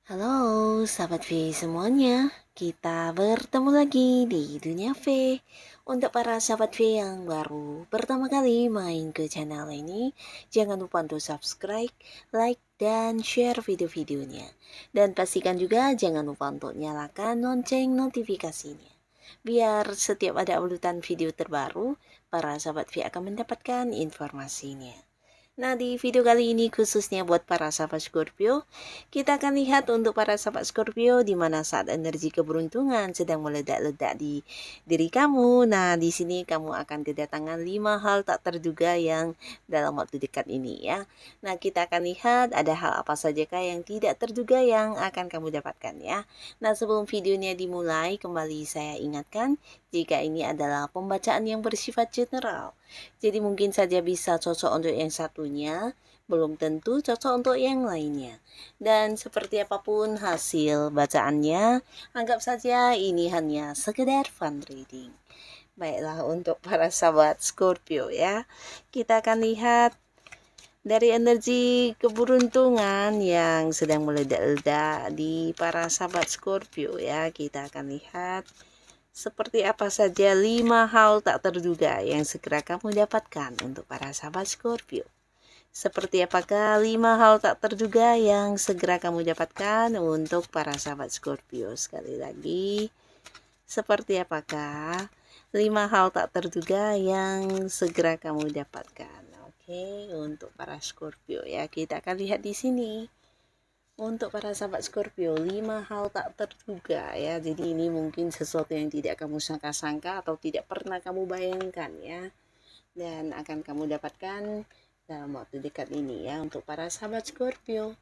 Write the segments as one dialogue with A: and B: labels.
A: Halo, sahabat V semuanya. Kita bertemu lagi di Dunia V. Untuk para sahabat V yang baru pertama kali main ke channel ini, jangan lupa untuk subscribe, like, dan share video-videonya. Dan pastikan juga jangan lupa untuk nyalakan lonceng notifikasinya. Biar setiap ada uploadan video terbaru, para sahabat V akan mendapatkan informasinya. Nah, di video kali ini khususnya buat para sahabat Scorpio, kita akan lihat untuk para sahabat Scorpio di mana saat energi keberuntungan sedang meledak-ledak di diri kamu. Nah, di sini kamu akan kedatangan 5 hal tak terduga yang dalam waktu dekat ini ya. Nah, kita akan lihat ada hal apa sajakah yang tidak terduga yang akan kamu dapatkan ya. Nah, sebelum videonya dimulai, kembali saya ingatkan jika ini adalah pembacaan yang bersifat general. Jadi mungkin saja bisa cocok untuk yang satunya, belum tentu cocok untuk yang lainnya. Dan seperti apapun hasil bacaannya, anggap saja ini hanya sekedar fun reading. Baiklah untuk para sahabat Scorpio ya, kita akan lihat dari energi keberuntungan yang sedang meledak-ledak di para sahabat Scorpio ya. Kita akan lihat seperti apa saja 5 hal tak terduga yang segera kamu dapatkan untuk para sahabat Scorpio. Seperti apakah 5 hal tak terduga yang segera kamu dapatkan untuk para sahabat Scorpio? Sekali lagi, seperti apakah 5 hal tak terduga yang segera kamu dapatkan? Oke, untuk para Scorpio ya, kita akan lihat di sini. Untuk para sahabat Scorpio, 5 hal tak terduga ya. Jadi ini mungkin sesuatu yang tidak kamu sangka-sangka atau tidak pernah kamu bayangkan ya. Dan akan kamu dapatkan dalam waktu dekat ini ya untuk para sahabat Scorpio.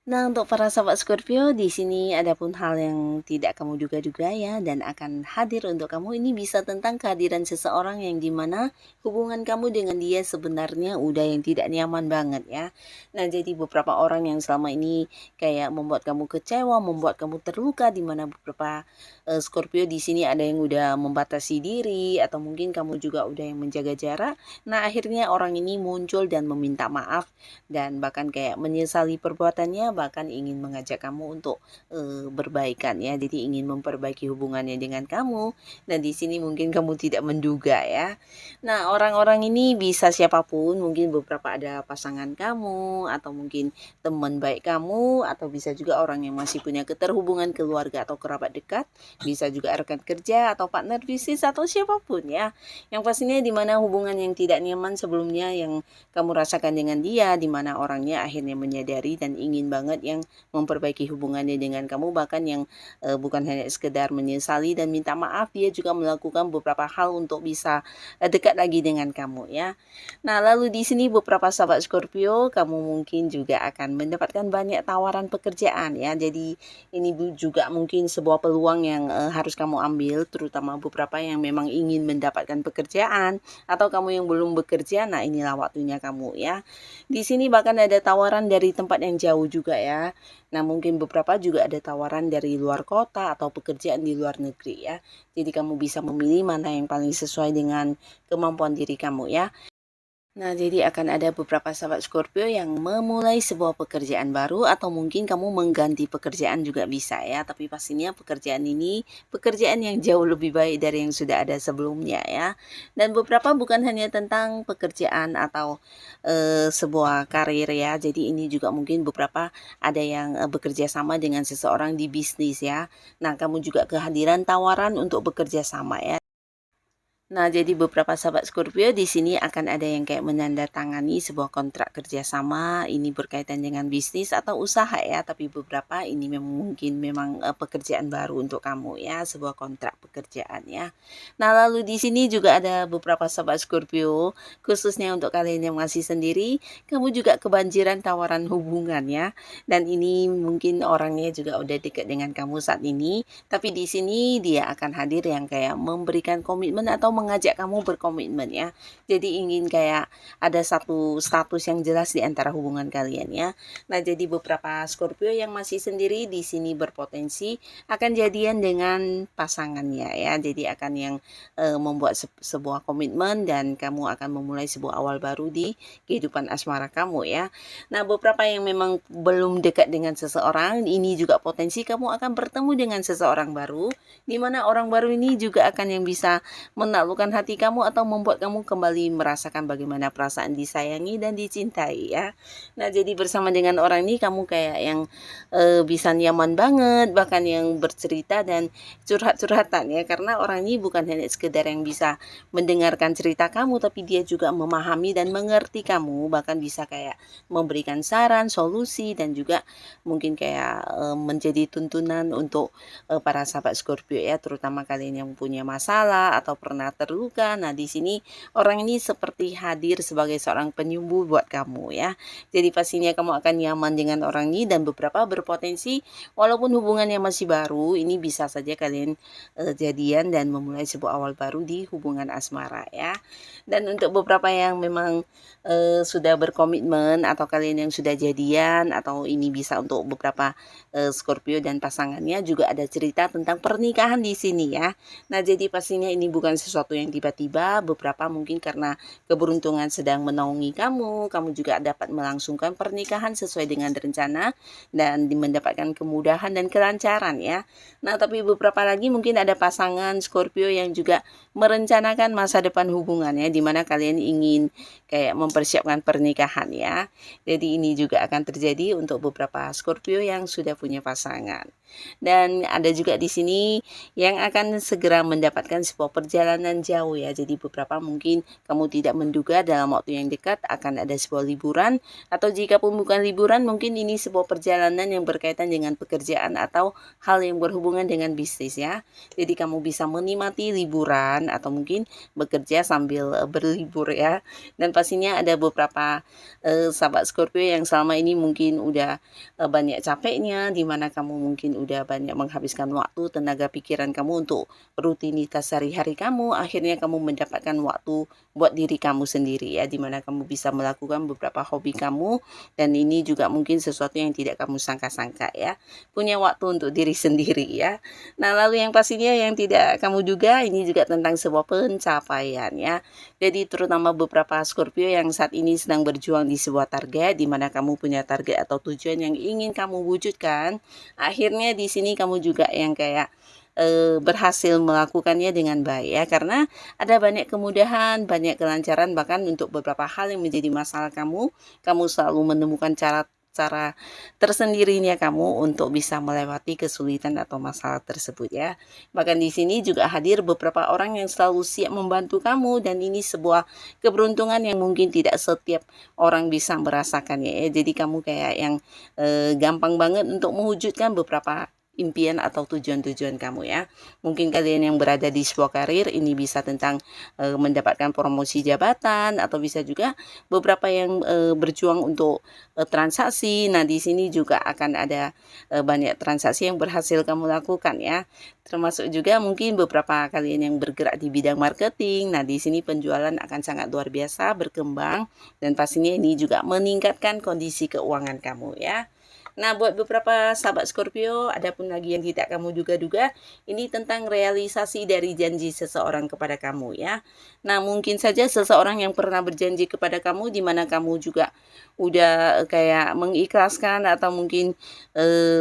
A: Nah, untuk para sahabat Scorpio, di sini ada pun hal yang tidak kamu duga-duga ya dan akan hadir untuk kamu. Ini bisa tentang kehadiran seseorang yang dimana hubungan kamu dengan dia sebenarnya udah yang tidak nyaman banget ya. Nah, jadi beberapa orang yang selama ini kayak membuat kamu kecewa, membuat kamu terluka, dimana beberapa Scorpio di sini ada yang udah membatasi diri atau mungkin kamu juga udah yang menjaga jarak. Nah, akhirnya orang ini muncul dan meminta maaf dan bahkan kayak menyesali perbuatannya, bahkan ingin mengajak kamu untuk berbaikan ya. Jadi ingin memperbaiki hubungannya dengan kamu. Dan di sini mungkin kamu tidak menduga ya. Nah, orang-orang ini bisa siapapun, mungkin beberapa ada pasangan kamu atau mungkin teman baik kamu atau bisa juga orang yang masih punya keterhubungan keluarga atau kerabat dekat, bisa juga rekan kerja atau partner bisnis atau siapapun ya. Yang pastinya di mana hubungan yang tidak nyaman sebelumnya yang kamu rasakan dengan dia, di mana orangnya akhirnya menyadari dan ingin banget yang memperbaiki hubungannya dengan kamu, bahkan yang bukan hanya sekedar menyesali dan minta maaf, dia juga melakukan beberapa hal untuk bisa dekat lagi dengan kamu ya. Nah, lalu di sini beberapa sahabat Scorpio, kamu mungkin juga akan mendapatkan banyak tawaran pekerjaan ya. Jadi ini juga mungkin sebuah peluang yang harus kamu ambil, terutama beberapa yang memang ingin mendapatkan pekerjaan atau kamu yang belum bekerja. Nah, inilah waktunya kamu ya. Di sini bahkan ada tawaran dari tempat yang jauh juga ya. Nah, mungkin beberapa juga ada tawaran dari luar kota atau pekerjaan di luar negeri ya. Jadi kamu bisa memilih mana yang paling sesuai dengan kemampuan diri kamu ya. Nah, jadi akan ada beberapa sahabat Scorpio yang memulai sebuah pekerjaan baru atau mungkin kamu mengganti pekerjaan juga bisa ya. Tapi pastinya pekerjaan ini pekerjaan yang jauh lebih baik dari yang sudah ada sebelumnya ya. Dan beberapa bukan hanya tentang pekerjaan atau sebuah karir ya. Jadi ini juga mungkin beberapa ada yang bekerja sama dengan seseorang di bisnis ya. Nah, kamu juga kehadiran tawaran untuk bekerja sama ya. Nah, jadi beberapa sahabat Scorpio di sini akan ada yang kayak menandatangani sebuah kontrak kerjasama, ini berkaitan dengan bisnis atau usaha ya, tapi beberapa ini mungkin memang pekerjaan baru untuk kamu ya, sebuah kontrak pekerjaan ya. Nah, lalu di sini juga ada beberapa sahabat Scorpio, khususnya untuk kalian yang masih sendiri, kamu juga kebanjiran tawaran hubungan ya, dan ini mungkin orangnya juga udah dekat dengan kamu saat ini, tapi di sini dia akan hadir yang kayak memberikan komitmen atau mengajak kamu berkomitmen ya. Jadi ingin kayak ada satu status yang jelas di antara hubungan kalian ya. Nah, jadi beberapa Scorpio yang masih sendiri di sini berpotensi akan jadian dengan pasangannya ya. Jadi akan yang membuat sebuah komitmen dan kamu akan memulai sebuah awal baru di kehidupan asmara kamu ya. Nah, beberapa yang memang belum dekat dengan seseorang, ini juga potensi kamu akan bertemu dengan seseorang baru, di mana orang baru ini juga akan yang bisa menaklukkan hati kamu atau membuat kamu kembali merasakan bagaimana perasaan disayangi dan dicintai ya. Nah, jadi bersama dengan orang ini kamu kayak yang bisa nyaman banget, bahkan yang bercerita dan curhat-curhatan ya, karena orang ini bukan hanya sekedar yang bisa mendengarkan cerita kamu, tapi dia juga memahami dan mengerti kamu, bahkan bisa kayak memberikan saran, solusi, dan juga mungkin kayak menjadi tuntunan untuk para sahabat Scorpio ya, terutama kalian yang punya masalah atau pernah terluka. Nah, di sini orang ini seperti hadir sebagai seorang penyembuh buat kamu ya. Jadi pastinya kamu akan nyaman dengan orang ini, dan beberapa berpotensi walaupun hubungannya masih baru, ini bisa saja kalian jadian dan memulai sebuah awal baru di hubungan asmara ya. Dan untuk beberapa yang memang sudah berkomitmen atau kalian yang sudah jadian, atau ini bisa untuk beberapa Scorpio dan pasangannya, juga ada cerita tentang pernikahan di sini ya. Nah, jadi pastinya ini bukan sesuatu yang tiba-tiba, beberapa mungkin karena keberuntungan sedang menaungi kamu juga dapat melangsungkan pernikahan sesuai dengan rencana dan mendapatkan kemudahan dan kelancaran ya. Nah, tapi beberapa lagi mungkin ada pasangan Scorpio yang juga merencanakan masa depan hubungannya, di mana kalian ingin kayak mempersiapkan pernikahan ya. Jadi ini juga akan terjadi untuk beberapa Scorpio yang sudah punya pasangan. Dan ada juga di sini yang akan segera mendapatkan sebuah perjalanan jauh ya. Jadi beberapa mungkin kamu tidak menduga dalam waktu yang dekat akan ada sebuah liburan, atau jika pun bukan liburan, mungkin ini sebuah perjalanan yang berkaitan dengan pekerjaan atau hal yang berhubungan dengan bisnis ya. Jadi kamu bisa menikmati liburan atau mungkin bekerja sambil berlibur ya. Dan pastinya ada beberapa sahabat Scorpio yang selama ini mungkin udah banyak capeknya, di mana kamu mungkin udah banyak menghabiskan waktu, tenaga pikiran kamu untuk rutinitas sehari-hari kamu, akhirnya kamu mendapatkan waktu buat diri kamu sendiri ya, di mana kamu bisa melakukan beberapa hobi kamu, dan ini juga mungkin sesuatu yang tidak kamu sangka-sangka ya, punya waktu untuk diri sendiri ya. Nah, lalu yang pastinya yang tidak kamu duga, ini juga tentang sebuah pencapaian ya. Jadi terutama beberapa Scorpio yang saat ini sedang berjuang di sebuah target, di mana kamu punya target atau tujuan yang ingin kamu wujudkan, akhirnya di sini kamu juga yang kayak berhasil melakukannya dengan baik ya, karena ada banyak kemudahan, banyak kelancaran, bahkan untuk beberapa hal yang menjadi masalah kamu selalu menemukan cara tersendirinya kamu untuk bisa melewati kesulitan atau masalah tersebut ya. Bahkan di sini juga hadir beberapa orang yang selalu siap membantu kamu, dan ini sebuah keberuntungan yang mungkin tidak setiap orang bisa merasakannya ya. Jadi kamu kayak yang gampang banget untuk mewujudkan beberapa impian atau tujuan-tujuan kamu ya. Mungkin kalian yang berada di sebuah karir, ini bisa tentang mendapatkan promosi jabatan, atau bisa juga beberapa yang berjuang untuk transaksi. Nah, di sini juga akan ada banyak transaksi yang berhasil kamu lakukan ya. Termasuk juga mungkin beberapa kalian yang bergerak di bidang marketing. Nah, di sini penjualan akan sangat luar biasa berkembang, dan pastinya ini juga meningkatkan kondisi keuangan kamu ya. Nah, buat beberapa sahabat Scorpio, ada pun lagi yang tidak kamu duga-duga, ini tentang realisasi dari janji seseorang kepada kamu ya. Nah, mungkin saja seseorang yang pernah berjanji kepada kamu, di mana kamu juga udah kayak mengikhlaskan, atau mungkin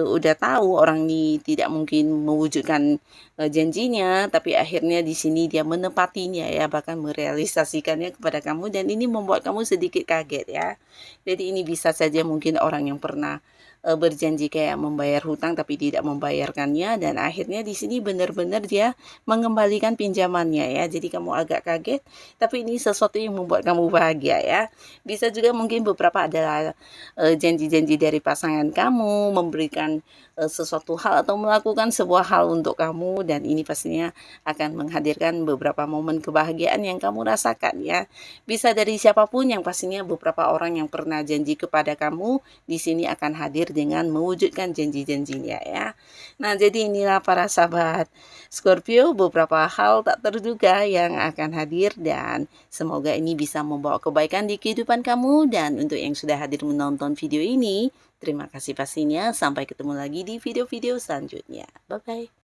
A: udah tahu orang ini tidak mungkin mewujudkan janjinya, tapi akhirnya di sini dia menepatinya ya, bahkan merealisasikannya kepada kamu, dan ini membuat kamu sedikit kaget ya. Jadi ini bisa saja mungkin orang yang pernah berjanji kayak membayar hutang tapi tidak membayarkannya, dan akhirnya di sini benar-benar dia mengembalikan pinjamannya ya. Jadi kamu agak kaget, tapi ini sesuatu yang membuat kamu bahagia ya. Bisa juga mungkin beberapa adalah janji-janji dari pasangan kamu memberikan sesuatu hal atau melakukan sebuah hal untuk kamu, dan ini pastinya akan menghadirkan beberapa momen kebahagiaan yang kamu rasakan ya. Bisa dari siapapun, yang pastinya beberapa orang yang pernah janji kepada kamu di sini akan hadir hadir dengan mewujudkan janji-janjinya ya. Nah, jadi inilah para sahabat Scorpio beberapa hal tak terduga yang akan hadir dan semoga ini bisa membawa kebaikan di kehidupan kamu. Dan untuk yang sudah hadir menonton video ini, terima kasih pastinya. Sampai ketemu lagi di video-video selanjutnya. Bye-bye.